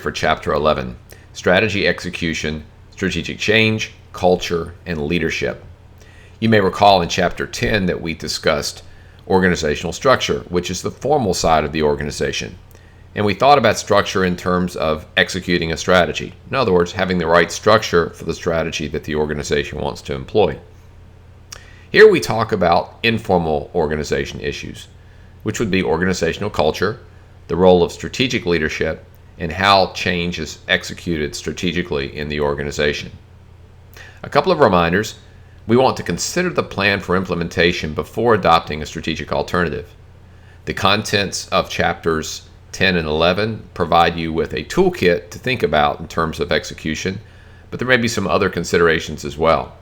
for Chapter 11, Strategy Execution, Strategic Change, Culture, and Leadership. You may recall in Chapter 10 that we discussed organizational structure, which is the formal side of the organization. And we thought about structure in terms of executing a strategy. In other words, having the right structure for the strategy that the organization wants to employ. Here we talk about informal organization issues, which would be organizational culture, the role of strategic leadership, and how change is executed strategically in the organization. A couple of reminders. We want to consider the plan for implementation before adopting a strategic alternative. The contents of chapters 10 and 11 provide you with a toolkit to think about in terms of execution, but there may be some other considerations as well.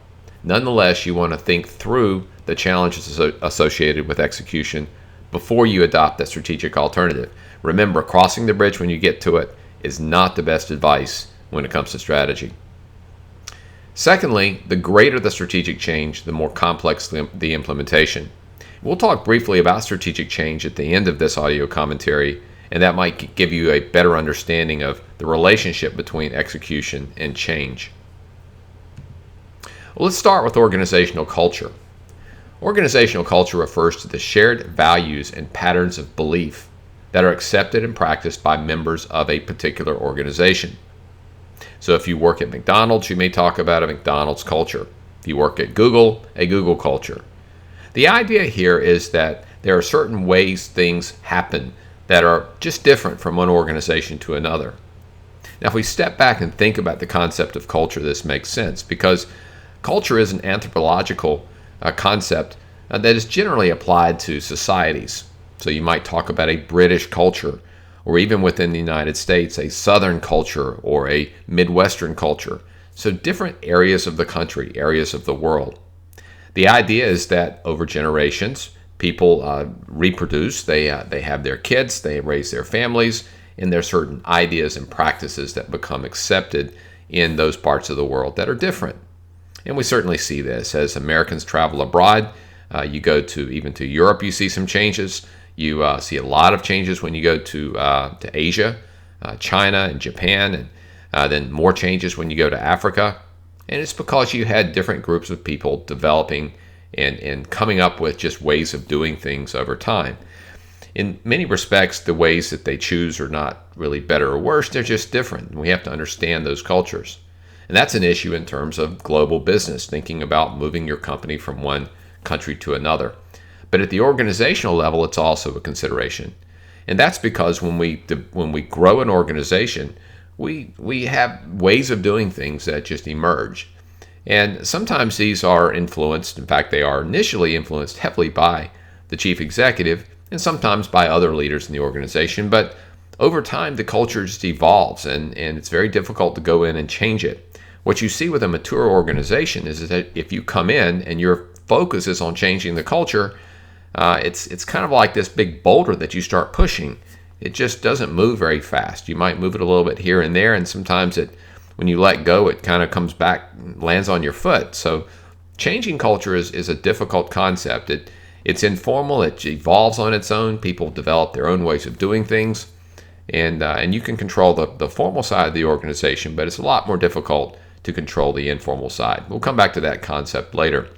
Nonetheless, you want to think through the challenges associated with execution before you adopt that strategic alternative. Remember, crossing the bridge when you get to it is not the best advice when it comes to strategy. Secondly, the greater the strategic change, the more complex the implementation. We'll talk briefly about strategic change at the end of this audio commentary, and that might give you a better understanding of the relationship between execution and change. Well, let's start with organizational culture. Organizational culture refers to the shared values and patterns of belief that are accepted and practiced by members of a particular organization. So if you work at McDonald's, you may talk about a McDonald's culture. If you work at Google, a Google culture. The idea here is that there are certain ways things happen that are just different from one organization to another. Now, if we step back and think about the concept of culture, this makes sense because culture is an anthropological concept that is generally applied to societies. So you might talk about a British culture, or even within the United States, a Southern culture or a Midwestern culture. So different areas of the country, areas of the world. The idea is that over generations, people reproduce, they have their kids, they raise their families, and there are certain ideas and practices that become accepted in those parts of the world that are different. And we certainly see this as Americans travel abroad. You go even to Europe, you see some changes. You see a lot of changes when you go to Asia, China, and Japan, and then more changes when you go to Africa. And it's because you had different groups of people developing and coming up with just ways of doing things over time. In many respects, the ways that they choose are not really better or worse. They're just different. We have to understand those cultures. And that's an issue in terms of global business, thinking about moving your company from one country to another. But at the organizational level, it's also a consideration. And that's because when we grow an organization, we have ways of doing things that just emerge. And sometimes these are influenced, in fact, they are initially influenced heavily by the chief executive and sometimes by other leaders in the organization. But over time, the culture just evolves and it's very difficult to go in and change it. What you see with a mature organization is that if you come in and your focus is on changing the culture, it's kind of like this big boulder that you start pushing. It just doesn't move very fast. You might move it a little bit here and there, and sometimes when you let go, it kind of comes back, lands on your foot. So changing culture is a difficult concept. It's informal. It evolves on its own. People develop their own ways of doing things, and you can control the formal side of the organization, but it's a lot more difficult to control the informal side. We'll come back to that concept later.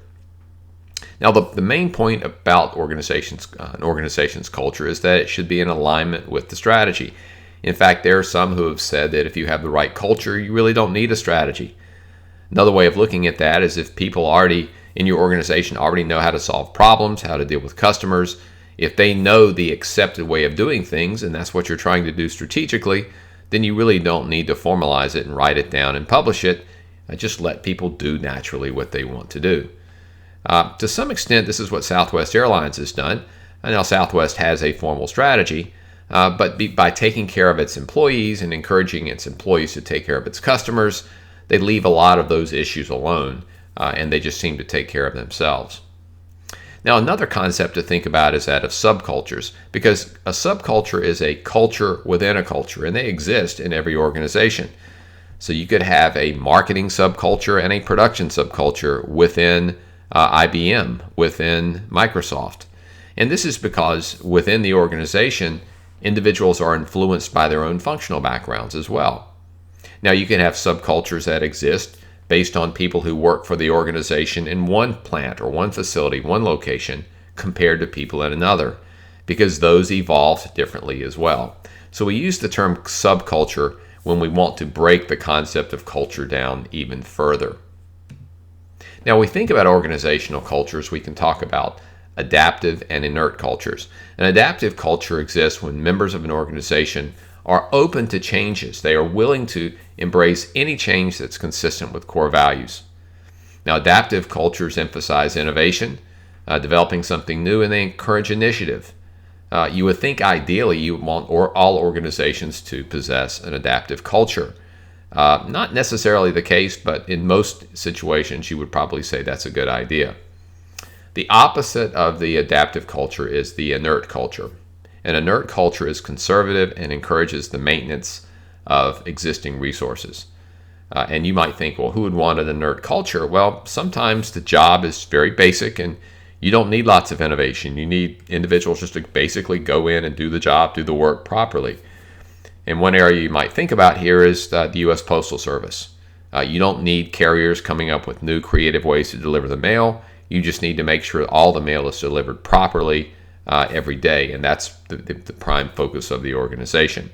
Now, the main point about an organization's culture is that it should be in alignment with the strategy. In fact, there are some who have said that if you have the right culture, you really don't need a strategy. Another way of looking at that is if people already in your organization already know how to solve problems, how to deal with customers, if they know the accepted way of doing things, and that's what you're trying to do strategically, then you really don't need to formalize it and write it down and publish it. Just let people do naturally what they want to do. To some extent, this is what Southwest Airlines has done. I know Southwest has a formal strategy, but by taking care of its employees and encouraging its employees to take care of its customers, they leave a lot of those issues alone, and they just seem to take care of themselves. Now, another concept to think about is that of subcultures, because a subculture is a culture within a culture, and they exist in every organization. So you could have a marketing subculture and a production subculture within IBM, within Microsoft. And this is because within the organization, Individuals are influenced by their own functional backgrounds as well. Now, you can have subcultures that exist based on people who work for the organization in one plant or one facility, one location, compared to people in another, because those evolved differently as well. So we use the term subculture when we want to break the concept of culture down even further. Now, when we think about organizational cultures, we can talk about adaptive and inert cultures. An adaptive culture exists when members of an organization are open to changes. They are willing to embrace any change that's consistent with core values. Now, adaptive cultures emphasize innovation, developing something new, and they encourage initiative. You would think ideally you would want all organizations to possess an adaptive culture. Not necessarily the case, but in most situations you would probably say that's a good idea. The opposite of the adaptive culture is the inert culture. An inert culture is conservative and encourages the maintenance of existing resources. And you might think, well, who would want an inert culture? Well, sometimes the job is very basic and you don't need lots of innovation. You need individuals just to basically go in and do the job, do the work properly. And one area you might think about here is the U.S. Postal Service. You don't need carriers coming up with new creative ways to deliver the mail. You just need to make sure all the mail is delivered properly every day, and that's the prime focus of the organization.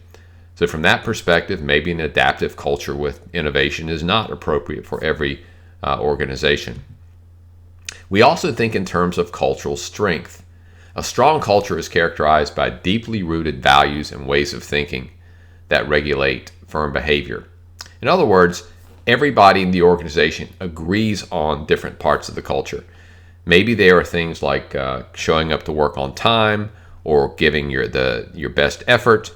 So from that perspective, maybe an adaptive culture with innovation is not appropriate for every organization. We also think in terms of cultural strength. A strong culture is characterized by deeply rooted values and ways of thinking that regulate firm behavior. In other words, everybody in the organization agrees on different parts of the culture. Maybe there are things like showing up to work on time or giving your best effort.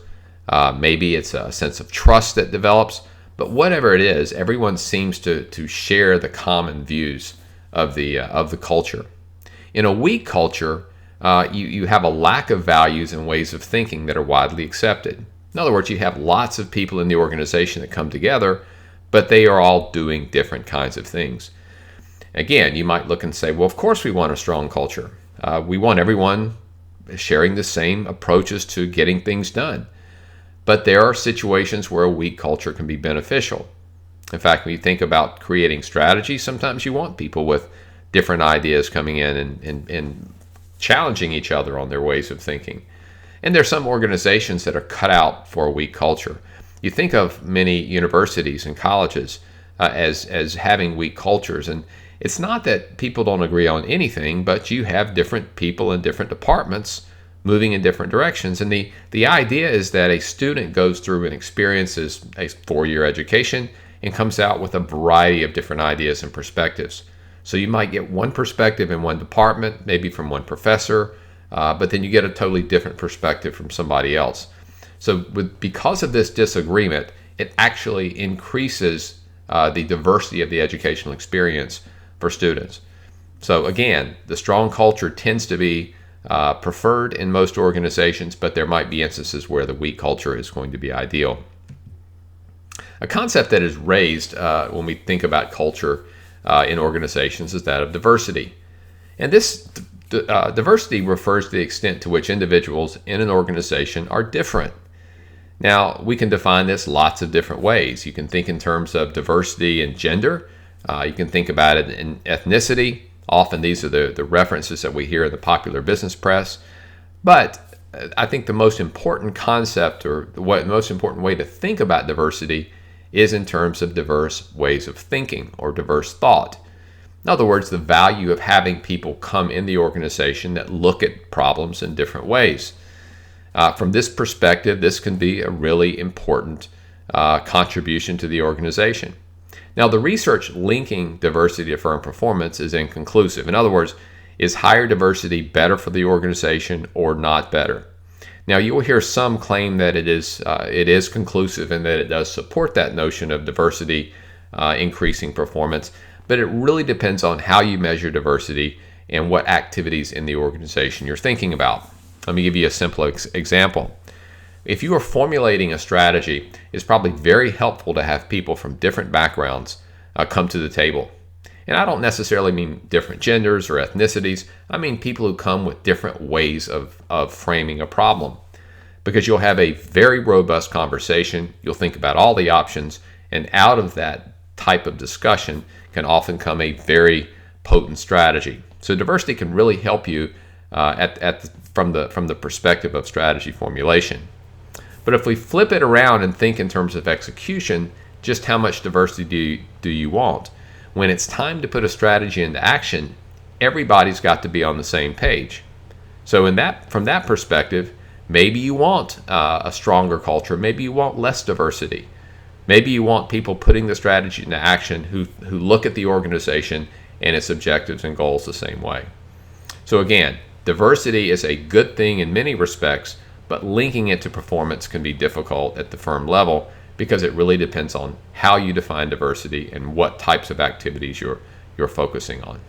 Maybe it's a sense of trust that develops. But whatever it is, everyone seems to share the common views of the culture. In a weak culture, you have a lack of values and ways of thinking that are widely accepted. In other words, you have lots of people in the organization that come together, but they are all doing different kinds of things. Again, you might look and say, well, of course we want a strong culture. We want everyone sharing the same approaches to getting things done. But there are situations where a weak culture can be beneficial. In fact, when you think about creating strategy, sometimes you want people with different ideas coming in and challenging each other on their ways of thinking. And there are some organizations that are cut out for a weak culture. You think of many universities and colleges as having weak cultures, and it's not that people don't agree on anything, but you have different people in different departments moving in different directions. And the idea is that a student goes through and experiences a 4-year education and comes out with a variety of different ideas and perspectives. So you might get one perspective in one department, maybe from one professor, but then you get a totally different perspective from somebody else. So because of this disagreement, it actually increases the diversity of the educational experience for students. So again, the strong culture tends to be preferred in most organizations, but there might be instances where the weak culture is going to be ideal. A concept that is raised when we think about culture in organizations is that of diversity. And this diversity refers to the extent to which individuals in an organization are different. Now, we can define this lots of different ways. You can think in terms of diversity in gender. You can think about it in ethnicity. Often these are the references that we hear in the popular business press. But I think the most important concept, or the most important way to think about diversity, is in terms of diverse ways of thinking or diverse thought. In other words, the value of having people come in the organization that look at problems in different ways. From this perspective, this can be a really important contribution to the organization. Now, the research linking diversity to firm performance is inconclusive. In other words, is higher diversity better for the organization or not better? Now, you will hear some claim that it is conclusive and that it does support that notion of diversity increasing performance, but it really depends on how you measure diversity and what activities in the organization you're thinking about. Let me give you a simple example. If you are formulating a strategy, it's probably very helpful to have people from different backgrounds come to the table. And I don't necessarily mean different genders or ethnicities. I mean people who come with different ways of framing a problem. because you'll have a very robust conversation. You'll think about all the options, and out of that type of discussion can often come a very potent strategy. So diversity can really help you from the perspective of strategy formulation. But if we flip it around and think in terms of execution, just how much diversity do you want? When it's time to put a strategy into action, everybody's got to be on the same page. So from that perspective, maybe you want a stronger culture. Maybe you want less diversity. Maybe you want people putting the strategy into action who look at the organization and its objectives and goals the same way. So again, diversity is a good thing in many respects, but linking it to performance can be difficult at the firm level because it really depends on how you define diversity and what types of activities you're focusing on.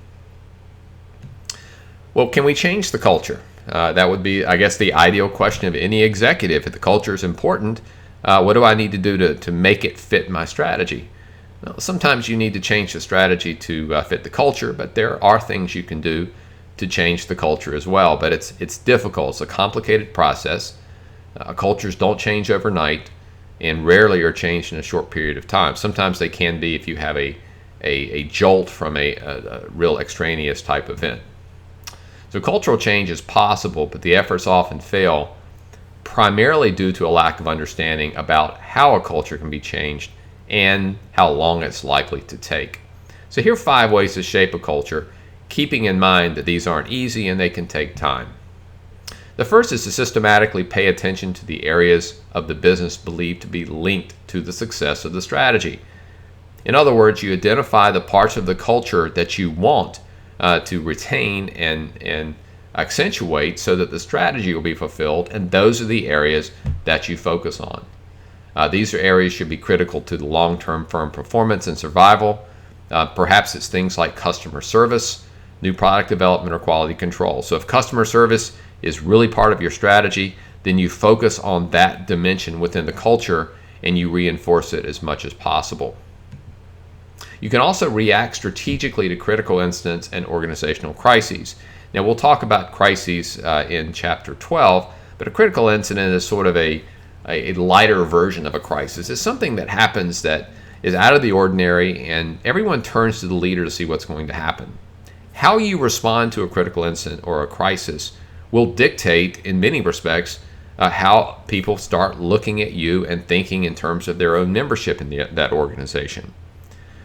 Well, can we change the culture? That would be, I guess, the ideal question of any executive. If the culture is important, what do I need to do to make it fit my strategy? Well, sometimes you need to change the strategy to fit the culture, but there are things you can do to change the culture as well. But it's difficult. It's a complicated process. Cultures don't change overnight and rarely are changed in a short period of time. Sometimes they can be if you have a jolt from a real extraneous type event. So cultural change is possible, but the efforts often fail primarily due to a lack of understanding about how a culture can be changed and how long it's likely to take. So here are 5 ways to shape a culture, keeping in mind that these aren't easy and they can take time. The first is to systematically pay attention to the areas of the business believed to be linked to the success of the strategy. In other words, you identify the parts of the culture that you want to retain and accentuate so that the strategy will be fulfilled, and those are the areas that you focus on. These are areas should be critical to the long-term firm performance and survival. Perhaps it's things like customer service, new product development, or quality control. So if customer service is really part of your strategy, then you focus on that dimension within the culture and you reinforce it as much as possible. You can also react strategically to critical incidents and organizational crises. Now, we'll talk about crises in Chapter 12, but a critical incident is sort of a lighter version of a crisis. It's something that happens that is out of the ordinary, and everyone turns to the leader to see what's going to happen. How you respond to a critical incident or a crisis will dictate, in many respects, how people start looking at you and thinking in terms of their own membership in that organization.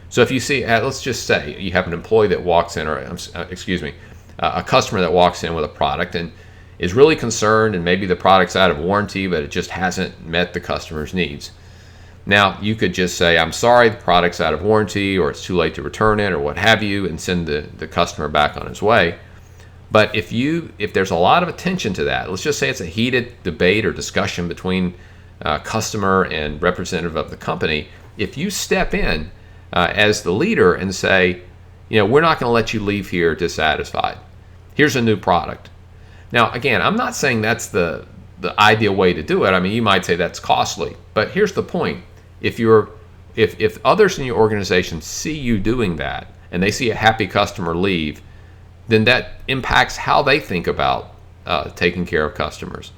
So if you see, let's just say you have an employee that walks in, or a customer that walks in with a product and is really concerned, and maybe the product's out of warranty, but it just hasn't met the customer's needs. Now, you could just say, I'm sorry, the product's out of warranty, or it's too late to return it, or what have you, and send the customer back on his way. But if there's a lot of attention to that, let's just say it's a heated debate or discussion between customer and representative of the company, if you step in as the leader and say, we're not going to let you leave here dissatisfied. Here's a new product. Now, again, I'm not saying that's the ideal way to do it. I mean, you might say that's costly, but here's the point. If others in your organization see you doing that and they see a happy customer leave, then that impacts how they think about taking care of customers.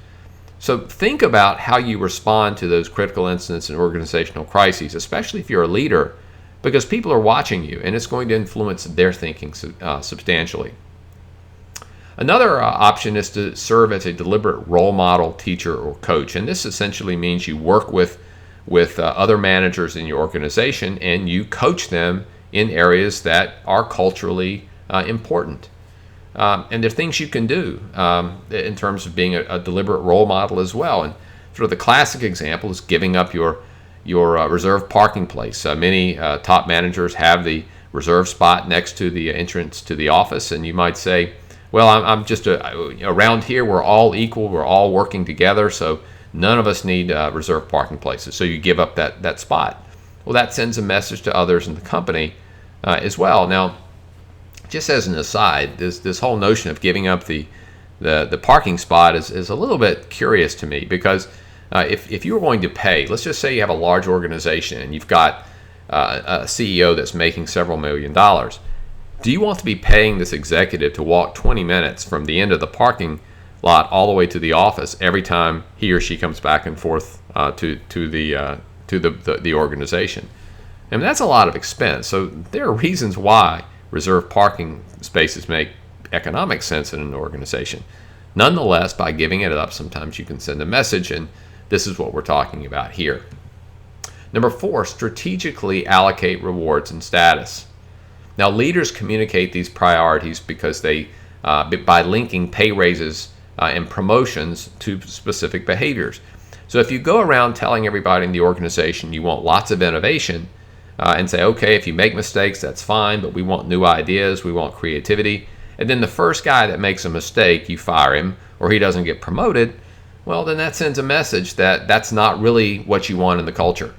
So think about how you respond to those critical incidents and organizational crises, especially if you're a leader, because people are watching you and it's going to influence their thinking substantially. Another option is to serve as a deliberate role model, teacher, or coach. And this essentially means you work with other managers in your organization and you coach them in areas that are culturally important. And there are things you can do in terms of being a deliberate role model as well. And sort of the classic example is giving up your reserved parking place. Many top managers have the reserved spot next to the entrance to the office, and you might say, well, I'm just around here, we're all equal, we're all working together, so none of us need reserved parking places. So you give up that spot. Well, that sends a message to others in the company as well. Now, just as an aside, this whole notion of giving up the parking spot is a little bit curious to me, because if you were going to pay, let's just say you have a large organization and you've got a CEO that's making several $1 million. Do you want to be paying this executive to walk 20 minutes from the end of the parking lot all the way to the office every time he or she comes back and forth to the organization. And that's a lot of expense. So there are reasons why reserved parking spaces make economic sense in an organization. Nonetheless, by giving it up, sometimes you can send a message, and this is what we're talking about here. Number 4, strategically allocate rewards and status. Now, leaders communicate these priorities because they, by linking pay raises and promotions to specific behaviors. So if you go around telling everybody in the organization you want lots of innovation, and say, okay, if you make mistakes, that's fine, but we want new ideas, we want creativity. And then the first guy that makes a mistake, you fire him, or he doesn't get promoted, well, then that sends a message that that's not really what you want in the culture.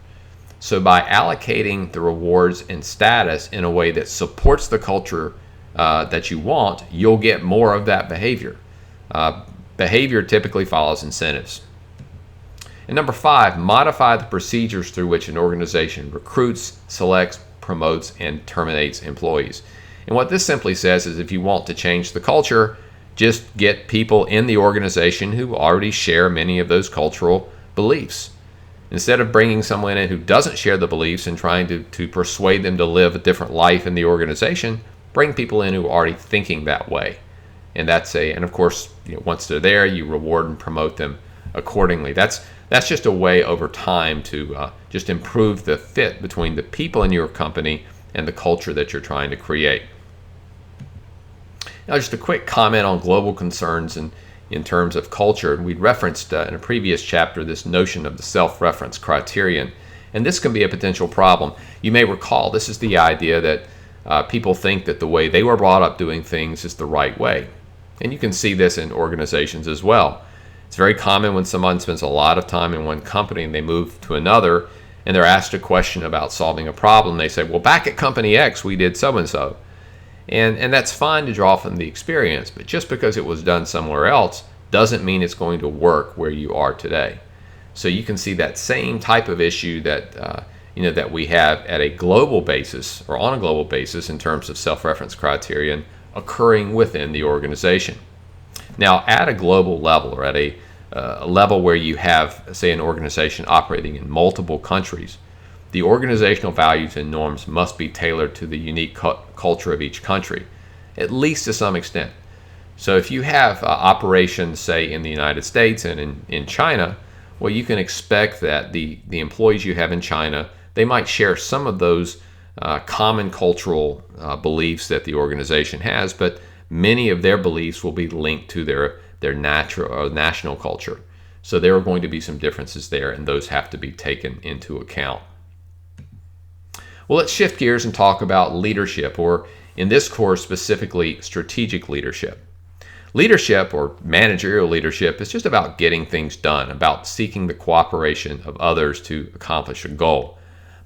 So by allocating the rewards and status in a way that supports the culture that you want, you'll get more of that behavior. Behavior typically follows incentives. And number 5, modify the procedures through which an organization recruits, selects, promotes, and terminates employees. And what this simply says is if you want to change the culture, just get people in the organization who already share many of those cultural beliefs. Instead of bringing someone in who doesn't share the beliefs and trying to persuade them to live a different life in the organization, bring people in who are already thinking that way. And and of course, once they're there, you reward and promote them accordingly. That's just a way over time to just improve the fit between the people in your company and the culture that you're trying to create. Now, just a quick comment on global concerns in terms of culture. We'd referenced in a previous chapter this notion of the self-reference criterion, and this can be a potential problem. You may recall this is the idea that people think that the way they were brought up doing things is the right way. And you can see this in organizations as well. It's very common when someone spends a lot of time in one company and they move to another and they're asked a question about solving a problem. They say, well, back at company X, we did so-and-so. And that's fine to draw from the experience, but just because it was done somewhere else doesn't mean it's going to work where you are today. So you can see that same type of issue that that we have at a global basis or on a global basis in terms of self-reference criterion occurring within the organization. Now, at a global level, or at a level where you have, say, an organization operating in multiple countries, the organizational values and norms must be tailored to the unique culture of each country, at least to some extent. So if you have operations, say, in the United States and in China, well, you can expect that the employees you have in China, they might share some of those common cultural beliefs that the organization has, but many of their beliefs will be linked to their national culture. So there are going to be some differences there, and those have to be taken into account. Well, let's shift gears and talk about leadership, or in this course specifically, strategic leadership. Leadership, or managerial leadership, is just about getting things done, about seeking the cooperation of others to accomplish a goal.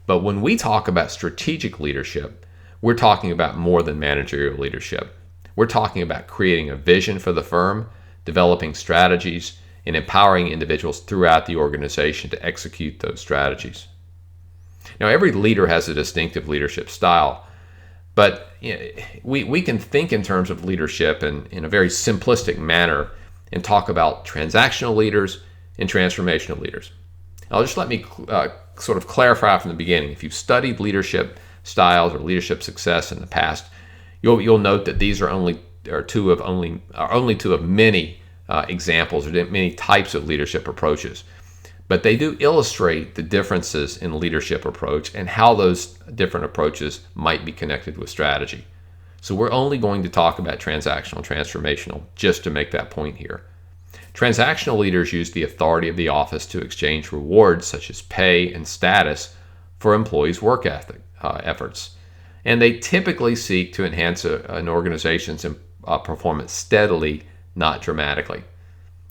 But when we talk about strategic leadership, we're talking about more than managerial leadership. We're talking about creating a vision for the firm, developing strategies, and empowering individuals throughout the organization to execute those strategies. Now, every leader has a distinctive leadership style, but we can think in terms of leadership in a very simplistic manner and talk about transactional leaders and transformational leaders. Now, just let me sort of clarify from the beginning. If you've studied leadership styles or leadership success in the past, you'll note that these are only two of many examples or many types of leadership approaches. But they do illustrate the differences in leadership approach and how those different approaches might be connected with strategy. So we're only going to talk about transactional and transformational just to make that point here. Transactional leaders use the authority of the office to exchange rewards such as pay and status for employees' work efforts. And they typically seek to enhance an organization's performance steadily, not dramatically.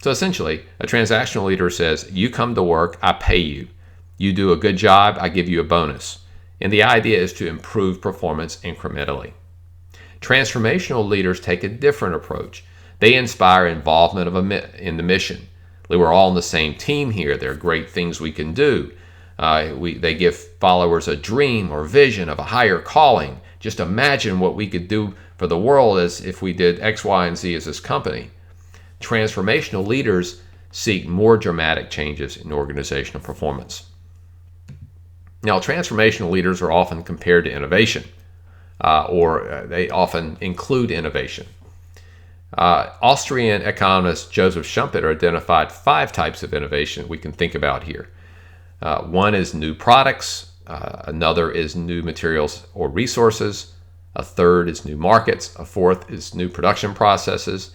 So essentially, a transactional leader says, you come to work, I pay you. You do a good job, I give you a bonus. And the idea is to improve performance incrementally. Transformational leaders take a different approach. They inspire involvement in the mission. We're all on the same team here. There are great things we can do. They give followers a dream or vision of a higher calling. Just imagine what we could do for the world as if we did X, Y, and Z as this company. Transformational leaders seek more dramatic changes in organizational performance. Now, transformational leaders are often compared to innovation, or they often include innovation. Austrian economist Joseph Schumpeter identified 5 types of innovation we can think about here. One is new products, another is new materials or resources, a third is new markets, a fourth is new production processes,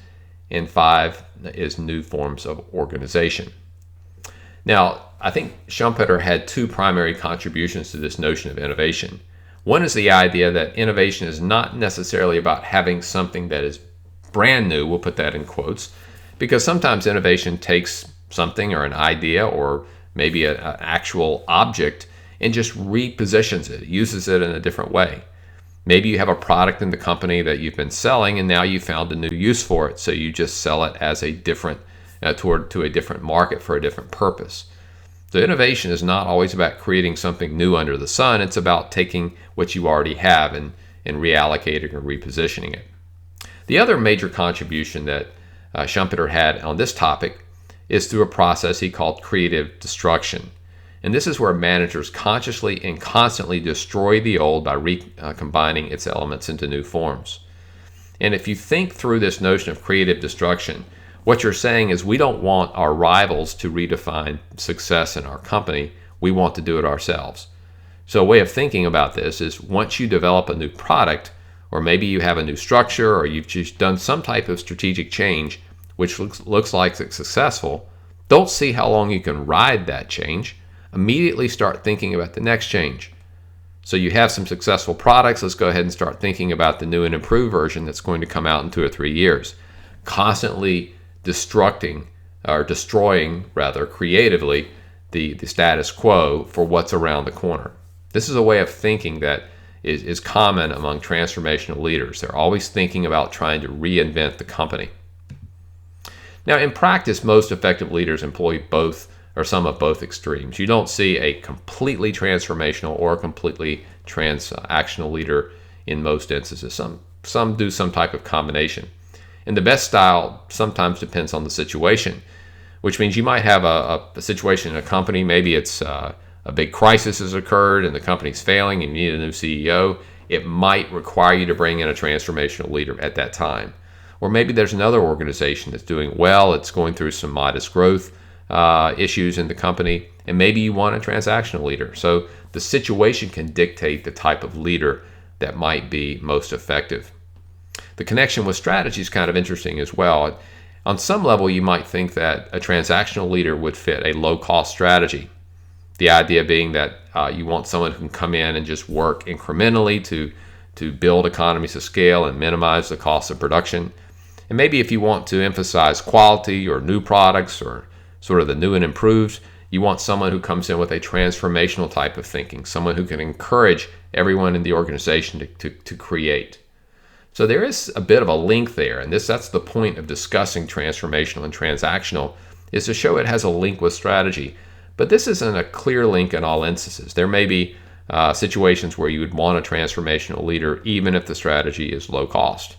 and 5 is new forms of organization. Now, I think Schumpeter had 2 primary contributions to this notion of innovation. One is the idea that innovation is not necessarily about having something that is brand new, we'll put that in quotes, because sometimes innovation takes something or an idea or maybe an actual object and just repositions it, uses it in a different way. Maybe you have a product in the company that you've been selling and now you found a new use for it, so you just sell it as a different to a different market for a different purpose. So innovation is not always about creating something new under the sun. It's about taking what you already have and reallocating or repositioning it. The other major contribution that Schumpeter had on this topic is through a process he called creative destruction. And this is where managers consciously and constantly destroy the old by combining its elements into new forms. And if you think through this notion of creative destruction, what you're saying is we don't want our rivals to redefine success in our company. We want to do it ourselves. So a way of thinking about this is once you develop a new product, or maybe you have a new structure, or you've just done some type of strategic change which looks like it's successful, don't see how long you can ride that change. Immediately start thinking about the next change. So you have some successful products, let's go ahead and start thinking about the new and improved version that's going to come out in 2 or 3 years. Constantly destroying creatively the status quo for what's around the corner. This is a way of thinking that is common among transformational leaders. They're always thinking about trying to reinvent the company. Now, in practice, most effective leaders employ both or some of both extremes. You don't see a completely transformational or a completely transactional leader in most instances. Some do some type of combination. And the best style sometimes depends on the situation, which means you might have a situation in a company, maybe it's a big crisis has occurred and the company's failing and you need a new CEO. It might require you to bring in a transformational leader at that time. Or maybe there's another organization that's doing well, it's going through some modest growth issues in the company, and maybe you want a transactional leader. So the situation can dictate the type of leader that might be most effective. The connection with strategy is kind of interesting as well. On some level, you might think that a transactional leader would fit a low-cost strategy. The idea being that you want someone who can come in and just work incrementally to build economies of scale and minimize the cost of production. And maybe if you want to emphasize quality or new products or sort of the new and improved, you want someone who comes in with a transformational type of thinking, someone who can encourage everyone in the organization to create. So there is a bit of a link there, and that's the point of discussing transformational and transactional, is to show it has a link with strategy. But this isn't a clear link in all instances. There may be situations where you would want a transformational leader even if the strategy is low cost.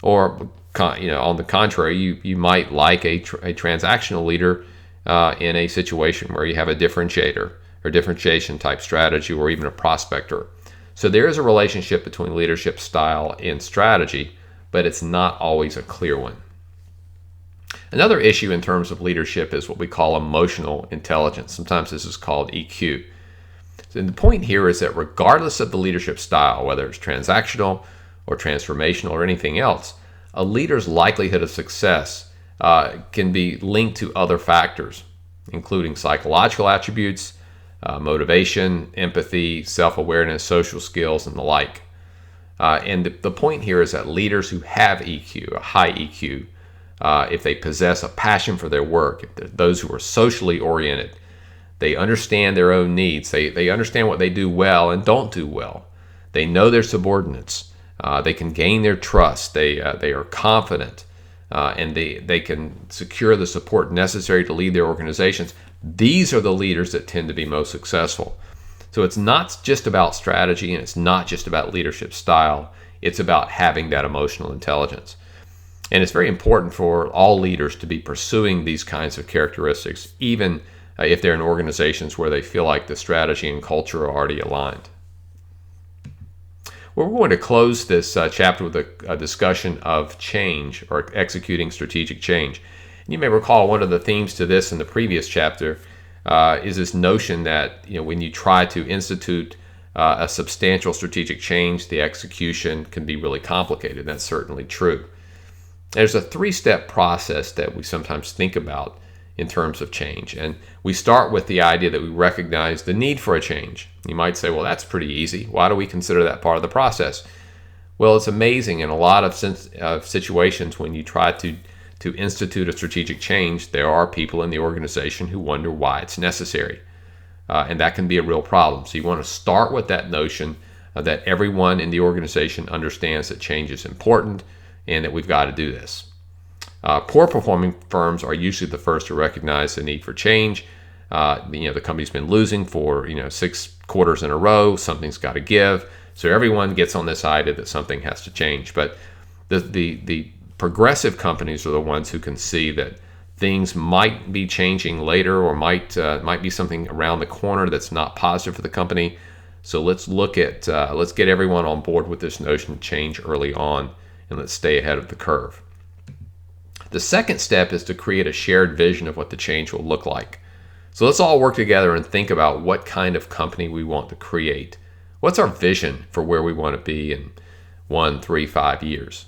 Or on the contrary, you might like a transactional leader in a situation where you have a differentiator or differentiation type strategy or even a prospector. So there is a relationship between leadership style and strategy, but it's not always a clear one. Another issue in terms of leadership is what we call emotional intelligence. Sometimes this is called EQ. So the point here is that regardless of the leadership style, whether it's transactional or transformational or anything else, a leader's likelihood of success can be linked to other factors, including psychological attributes, motivation, empathy, self-awareness, social skills, and the like. And the point here is that leaders who have EQ, a high EQ, if they possess a passion for their work, if they're those who are socially oriented, they understand their own needs, they understand what they do well and don't do well. They know their subordinates. They can gain their trust. They are confident, and they can secure the support necessary to lead their organizations. These are the leaders that tend to be most successful. So it's not just about strategy, and it's not just about leadership style. It's about having that emotional intelligence. And it's very important for all leaders to be pursuing these kinds of characteristics, even if they're in organizations where they feel like the strategy and culture are already aligned. Well, we're going to close this chapter with a discussion of change, or executing strategic change. And you may recall one of the themes to this in the previous chapter is this notion that when you try to institute a substantial strategic change, the execution can be really complicated. That's certainly true. There's a three-step process that we sometimes think about in terms of change. And we start with the idea that we recognize the need for a change. You might say, well, that's pretty easy. Why do we consider that part of the process? Well, it's amazing in a lot of situations when you try to institute a strategic change, there are people in the organization who wonder why it's necessary. And that can be a real problem. So you want to start with that notion that everyone in the organization understands that change is important and that we've got to do this. Poor performing firms are usually the first to recognize the need for change. The company's been losing for 6 quarters in a row. Something's got to give. So everyone gets on this idea that something has to change. But the progressive companies are the ones who can see that things might be changing later, or might be something around the corner that's not positive for the company. So let's get everyone on board with this notion of change early on, and let's stay ahead of the curve. The second step is to create a shared vision of what the change will look like. So let's all work together and think about what kind of company we want to create. What's our vision for where we want to be in 1, 3, 5 years?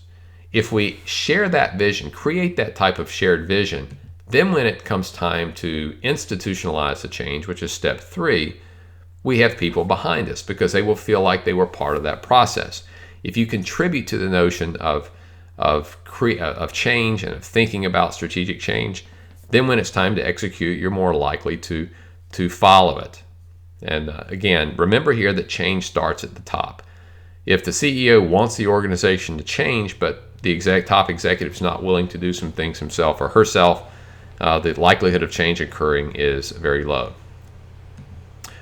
If we share that vision, create that type of shared vision, then when it comes time to institutionalize the change, which is step 3, we have people behind us because they will feel like they were part of that process. If you contribute to the notion of change and of thinking about strategic change, then when it's time to execute, you're more likely to follow it. And again, remember here that change starts at the top. If the CEO wants the organization to change, but the top executive is not willing to do some things himself or herself, the likelihood of change occurring is very low.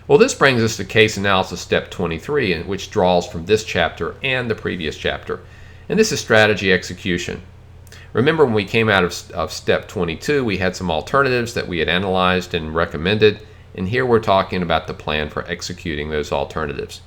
Well, this brings us to case analysis step 23, which draws from this chapter and the previous chapter. And this is strategy execution. Remember when we came out of step 22, we had some alternatives that we had analyzed and recommended. And here we're talking about the plan for executing those alternatives.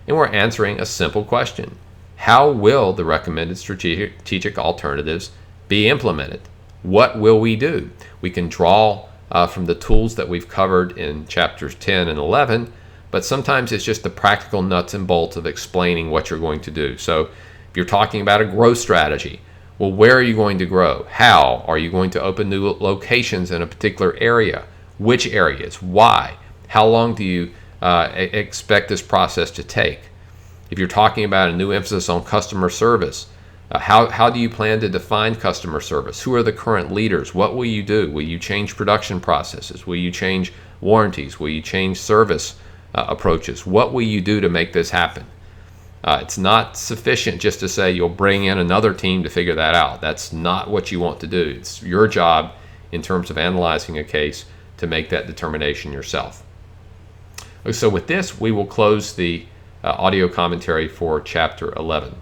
And we're answering a simple question. How will the recommended strategic alternatives be implemented? What will we do? We can draw from the tools that we've covered in chapters 10 and 11, but sometimes it's just the practical nuts and bolts of explaining what you're going to do. So if you're talking about a growth strategy, well, where are you going to grow? How? Are you going to open new locations in a particular area? Which areas? Why? How long do you expect this process to take? If you're talking about a new emphasis on customer service, how do you plan to define customer service? Who are the current leaders? What will you do? Will you change production processes? Will you change warranties? Will you change service approaches? What will you do to make this happen? It's not sufficient just to say you'll bring in another team to figure that out. That's not what you want to do. It's your job in terms of analyzing a case to make that determination yourself. So with this, we will close the audio commentary for Chapter 11.